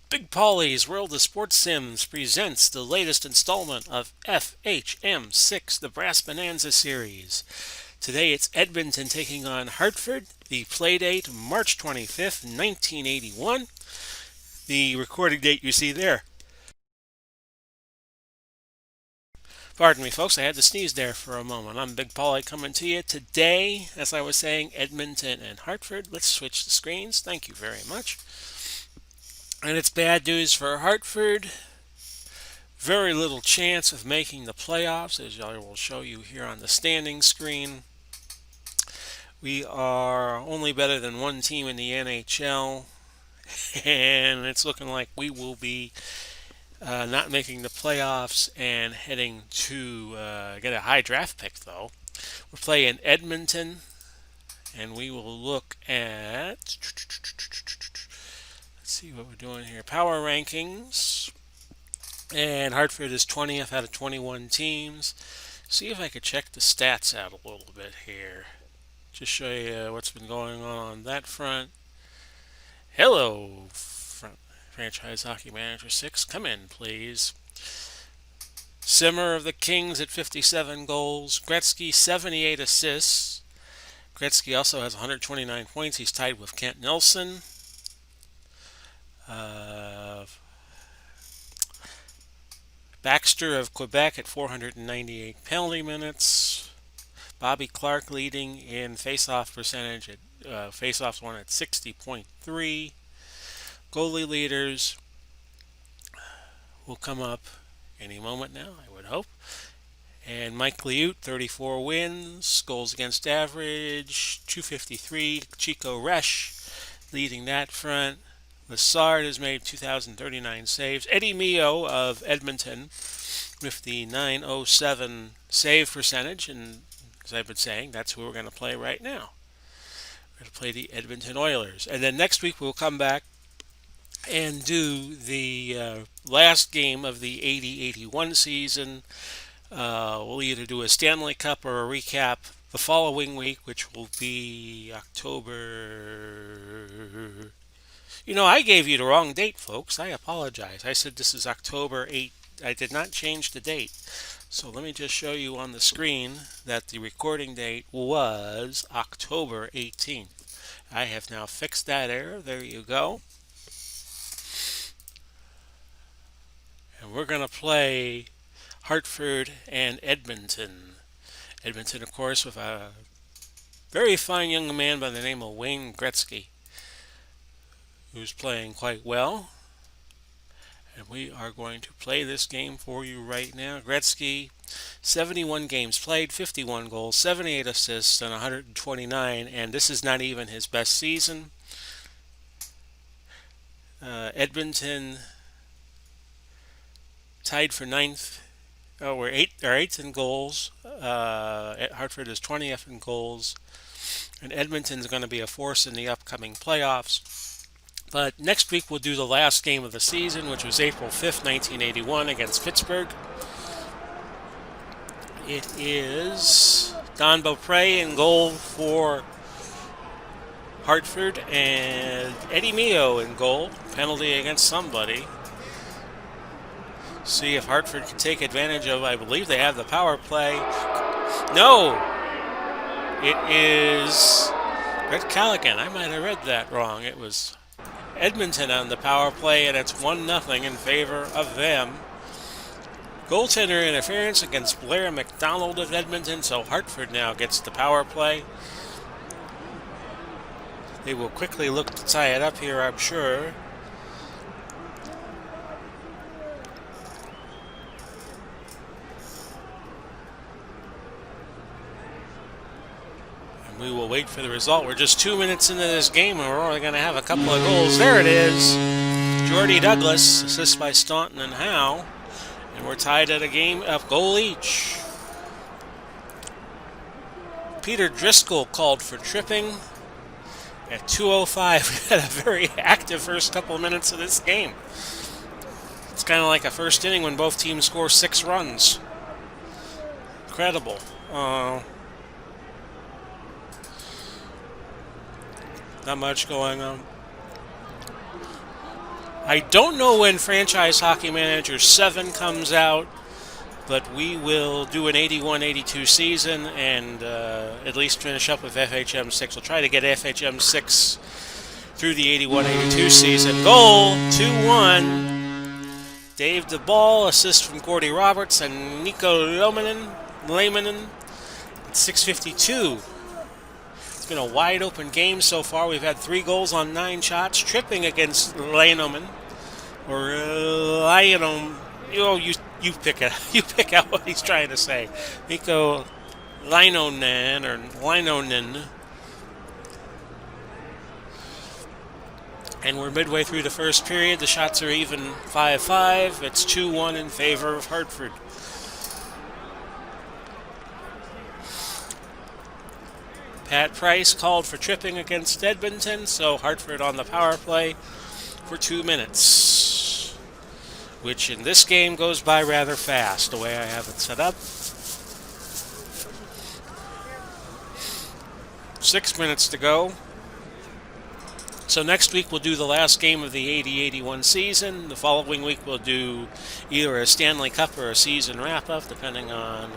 Big Polly's World of Sports Sims presents the latest installment of FHM 6, the Brass Bonanza series. Today it's Edmonton taking on Hartford. The play date, March 25th, 1981. The recording date you see there. Pardon me, folks, I had to sneeze there for a moment. I'm Big Polly coming to you today, as I was saying, Edmonton and Hartford. Let's switch the screens. Thank you very much. And it's bad news for Hartford. Very little chance of making the playoffs, as I will show you here on the standing screen. We are only better than one team in the NHL, and it's looking like we will be not making the playoffs and heading to get a high draft pick, though. We're playing Edmonton, and we will look at. Let's see what we're doing here. Power rankings. And Hartford is 20th out of 21 teams. See if I could check the stats out a little bit here. Just show you what's been going on that front. Hello, Franchise Hockey Manager 6. Come in, please. Simmer of the Kings at 57 goals. Gretzky, 78 assists. Gretzky also has 129 points. He's tied with Kent Nelson. Baxter of Quebec at 498 penalty minutes. Bobby Clark leading in faceoff percentage at faceoffs won at 60.3. Goalie leaders will come up any moment now, I would hope. And Mike Liut, 34 wins, goals against average, 253. Chico Resch leading that front. Lassard has made 2,039 saves. Eddie Mio of Edmonton with the 907 save percentage. And as I've been saying, that's who we're going to play right now. We're going to play the Edmonton Oilers. And then next week we'll come back and do the last game of the 80-81 season. We'll either do a Stanley Cup or a recap the following week, which will be October. You know, I gave you the wrong date, folks. I apologize. I said this is October 8th. I did not change the date. So let me just show you on the screen that the recording date was October 18th. I have now fixed that error. There you go. And we're going to play Hartford and Edmonton. Edmonton, of course, with a very fine young man by the name of Wayne Gretzky, who's playing quite well. And we are going to play this game for you right now. Gretzky, 71 games played, 51 goals, 78 assists, and 129. And this is not even his best season. Edmonton tied for ninth. Oh, we're eighth in goals. Hartford is 20th in goals. And Edmonton's going to be a force in the upcoming playoffs. But next week we'll do the last game of the season, which was April 5th, 1981 against Pittsburgh. It is Don Beaupre in goal for Hartford and Eddie Mio in goal. Penalty against somebody. See if Hartford can take advantage of, I believe they have the power play. No! It is Brett Callaghan. I might have read that wrong. It was Edmonton on the power play, and it's 1-0 in favor of them. Goaltender interference against Blair McDonald of Edmonton, so Hartford now gets the power play. They will quickly look to tie it up here, I'm sure. We will wait for the result. We're just 2 minutes into this game, and we're only going to have a couple of goals. There it is. Jordy Douglas, assist by Staunton and Howe. And we're tied at a goal each. Peter Driscoll called for tripping. At 2:05, we had a very active first couple of minutes of this game. It's kind of like a first inning when both teams score 6 runs. Incredible. Not much going on. I don't know when Franchise Hockey Manager 7 comes out, but we will do an 81-82 season and at least finish up with FHM 6. We'll try to get FHM 6 through the 81-82 season. Goal, 2-1. Dave DeBall, assist from Gordy Roberts and Nico Leimonen at 6:52. It's been a wide open game so far. We've had 3 goals on 9 shots. Tripping against Leinonen. Or Leinonen. You pick it. You pick out what he's trying to say. Nico Leinonen or Leinonen. And we're midway through the first period. The shots are even 5-5. It's 2-1 in favor of Hartford. Pat Price called for tripping against Edmonton, so Hartford on the power play for 2 minutes, which in this game goes by rather fast, the way I have it set up. 6 minutes to go. So next week we'll do the last game of the 80-81 season. The following week we'll do either a Stanley Cup or a season wrap-up, depending on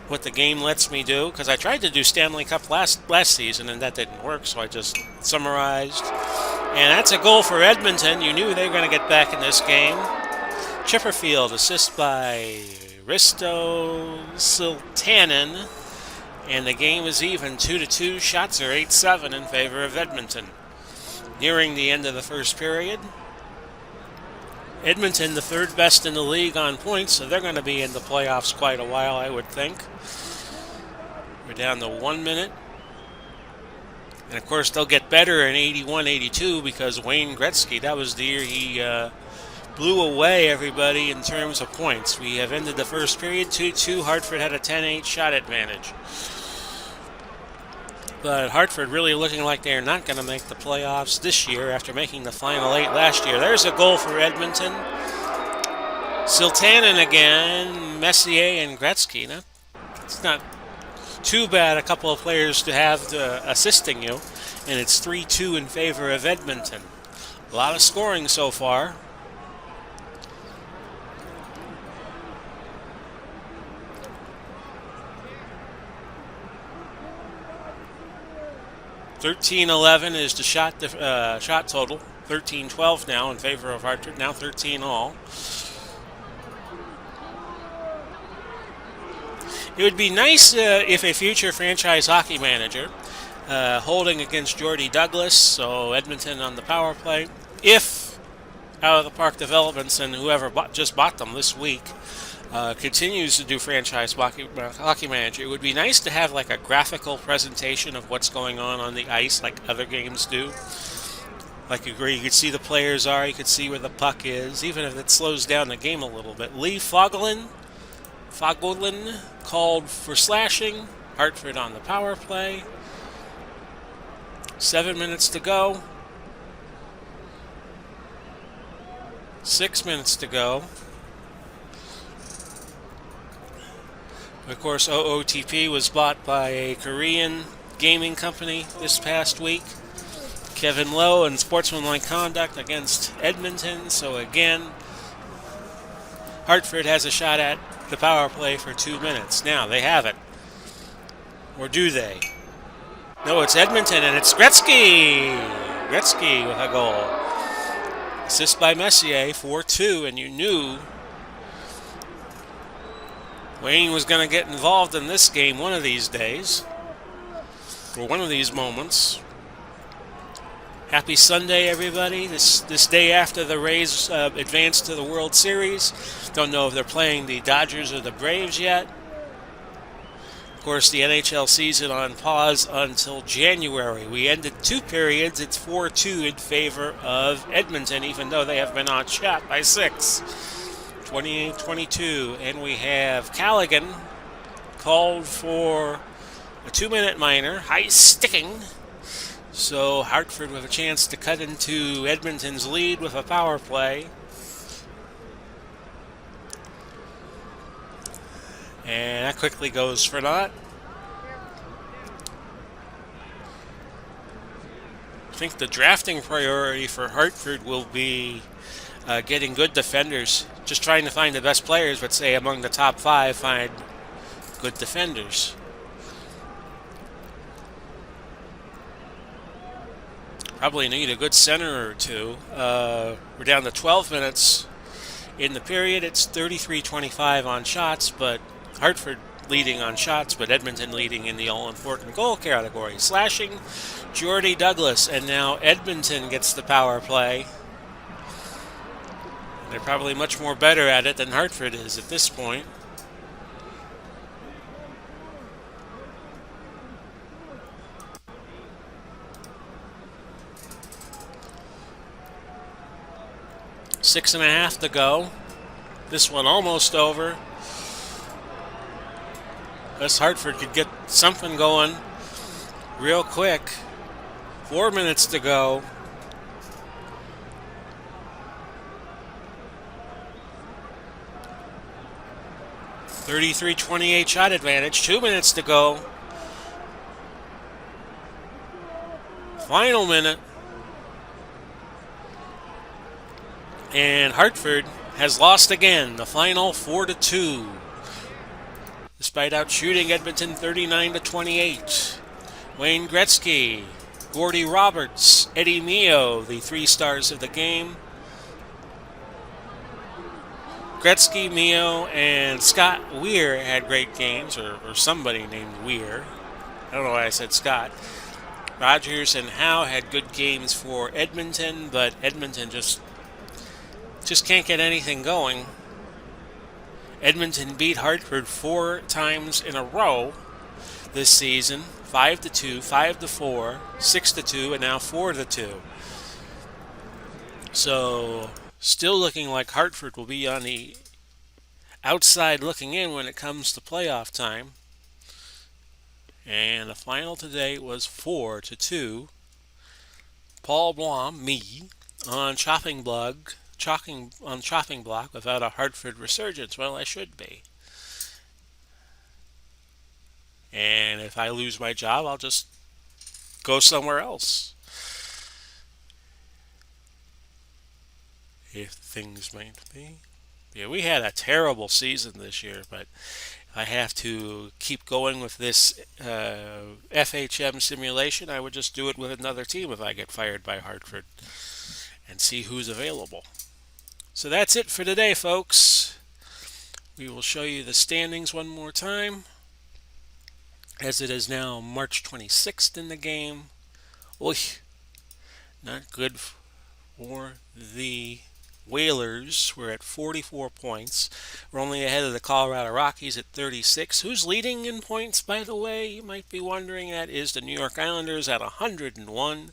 what the game lets me do. Because I tried to do Stanley Cup last season and that didn't work, so I just summarized. And that's a goal for Edmonton. You knew they were going to get back in this game. Chipperfield, assist by Risto Siltanen. And the game is even, 2-2. Shots are 8-7 in favor of Edmonton. Nearing the end of the first period. Edmonton, the 3rd best in the league on points, so they're going to be in the playoffs quite a while, I would think. We're down to 1 minute. And of course, they'll get better in 81-82 because Wayne Gretzky, that was the year he blew away everybody in terms of points. We have ended the first period 2-2. Hartford had a 10-8 shot advantage. But Hartford really looking like they're not going to make the playoffs this year after making the final 8 last year. There's a goal for Edmonton. Siltanen again, Messier and Gretzky. Now, it's not too bad a couple of players to have assisting you. And it's 3-2 in favor of Edmonton. A lot of scoring so far. $13-11 is the shot total. 13-12 now in favor of Hartford. Now 13 all. It would be nice if a future franchise hockey manager holding against Jordy Douglas, so Edmonton on the power play, if Out of the Park Developments and whoever just bought them this week continues to do franchise hockey manager, it would be nice to have like a graphical presentation of what's going on the ice like other games do. Like where you could see the players are, you could see where the puck is, even if it slows down the game a little bit. Lee Fogelin called for slashing. Hartford on the power play. 7 minutes to go. 6 minutes to go. Of course, OOTP was bought by a Korean gaming company this past week. Kevin Lowe and sportsmanlike conduct against Edmonton. So again, Hartford has a shot at the power play for 2 minutes. Now, they have it. Or do they? No, it's Edmonton, and it's Gretzky! Gretzky with a goal. Assist by Messier, 4-2, and you knew Wayne was going to get involved in this game one of these days. Or one of these moments. Happy Sunday, everybody. This day after the Rays advanced to the World Series. Don't know if they're playing the Dodgers or the Braves yet. Of course, the NHL season on pause until January. We ended 2 periods. It's 4-2 in favor of Edmonton, even though they have been outshot by 6. 28-22. And we have Callaghan called for a 2-minute minor. High sticking. So Hartford with a chance to cut into Edmonton's lead with a power play. And that quickly goes for naught. think the drafting priority for Hartford will be getting good defenders. Just trying to find the best players, but say among the top 5, find good defenders. Probably need a good center or two. We're down to 12 minutes in the period. It's 33-25 on shots, but Hartford leading on shots, but Edmonton leading in the all-important goal category. Slashing, Jordy Douglas, and now Edmonton gets the power play. They're probably much more better at it than Hartford is at this point. Six and a half to go. This one almost over. Unless Hartford could get something going real quick. 4 minutes to go. .33-28 shot advantage. 2 minutes to go. Final minute. And Hartford has lost again. The final 4-2. Despite outshooting Edmonton 39-28. Wayne Gretzky, Gordy Roberts, Eddie Mio, the 3 stars of the game. Gretzky, Mio, and Scott Weir had great games, or somebody named Weir. I don't know why I said Scott. Rogers and Howe had good games for Edmonton, but Edmonton just can't get anything going. Edmonton beat Hartford 4 times in a row this season. 5-2, 5-4, 6-2, and now 4-2. So, still looking like Hartford will be on the outside looking in when it comes to playoff time. And the final today was 4-2. Paul Blom, me, on chopping block without a Hartford resurgence. Well, I should be. And if I lose my job, I'll just go somewhere else. If things might be. Yeah, we had a terrible season this year, but I have to keep going with this FHM simulation. I would just do it with another team if I get fired by Hartford and see who's available. So that's it for today, folks. We will show you the standings one more time, as it is now March 26th in the game. Oy, not good for the Whalers. We're at 44 points. We're only ahead of the Colorado Rockies at 36. Who's leading in points, by the way? You might be wondering. That is the New York Islanders at 101.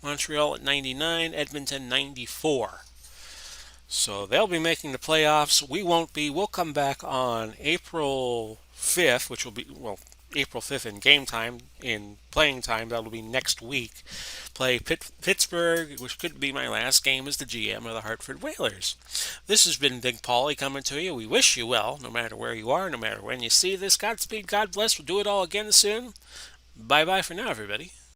Montreal at 99. Edmonton 94. So they'll be making the playoffs. We won't be. We'll come back on April 5th, which will be, well, April 5th in game time, in playing time. That'll be next week. Play Pittsburgh, which could be my last game as the GM of the Hartford Whalers. This has been Big Paulie coming to you. We wish you well, no matter where you are, no matter when you see this. Godspeed, God bless. We'll do it all again soon. Bye-bye for now, everybody.